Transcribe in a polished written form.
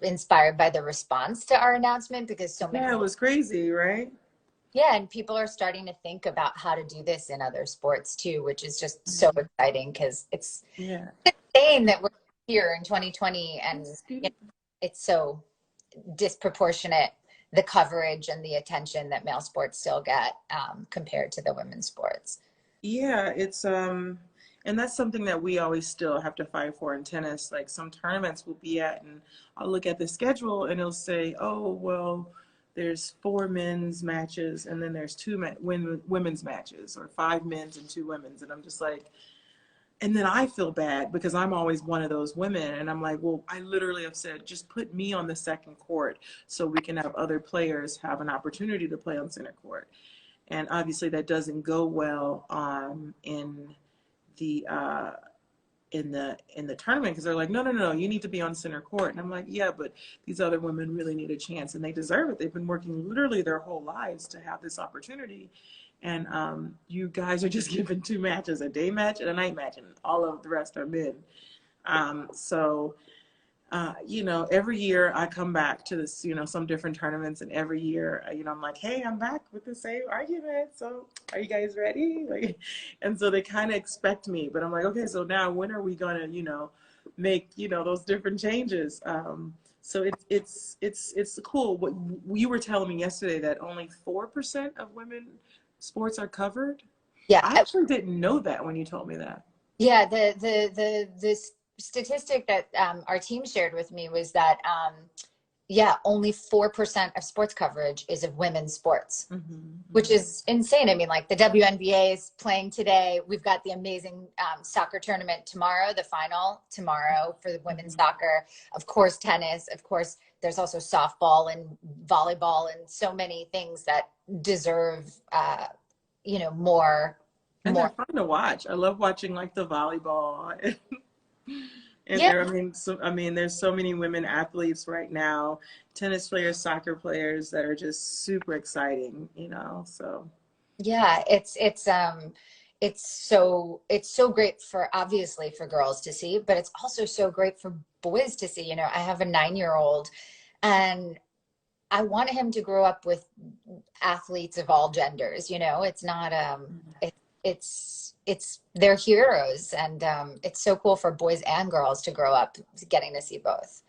inspired by the response to our announcement, because so many, Yeah, it was crazy, right? yeah, and people are starting to think about how to do this in other sports too, which is just so Mhm. exciting because it's Yeah. insane that we're here in 2020 and It's you know, beautiful. it's so disproportionate, the coverage and the attention that male sports still get compared to the women's sports. Yeah, and that's something that we always still have to fight for in tennis. Like some tournaments we'll be at, and I'll look at the schedule and it'll say, oh, well, there's four men's matches and then there's two women's matches, or five men's and two women's. And I'm just like, and then I feel bad because I'm always one of those women. And I'm like, well, I literally have said, just put me on the second court so we can have other players have an opportunity to play on center court. And obviously that doesn't go well the uh, in the tournament, because they're like, no, no, no, you need to be on center court. And I'm like, yeah, but these other women really need a chance and they deserve it. They've been working literally their whole lives to have this opportunity. And you guys are just given two matches, a day match and a night match, and all of the rest are men. Every year I come back to this, some different tournaments, and every year, I'm like, hey, I'm back with the same argument. So are you guys ready? Like, and so they kind of expect me, but I'm like, okay, so now when are we gonna, make, those different changes? So it's cool. What you were telling me yesterday, that only 4% of women sports are covered. Yeah, I actually didn't know that when you told me that. yeah. The statistic that our team shared with me was that yeah, only 4% of sports coverage is of women's sports, which Mm-hmm. is insane. I mean, like the WNBA is playing today. We've got the amazing soccer tournament tomorrow, the final tomorrow for the women's Mm-hmm. soccer. Of course, tennis. Of course, there's also softball and volleyball and so many things that deserve, more, And they're more. fun to watch. I love watching like the volleyball. And Yeah, there, there's so many women athletes right now, tennis players, soccer players that are just super exciting. So yeah. It's so great for, obviously, for girls to see, but it's also so great for boys to see. I have a 9-year-old, and I want him to grow up with athletes of all genders. It's not it's they're heroes, and it's so cool for boys and girls to grow up getting to see both.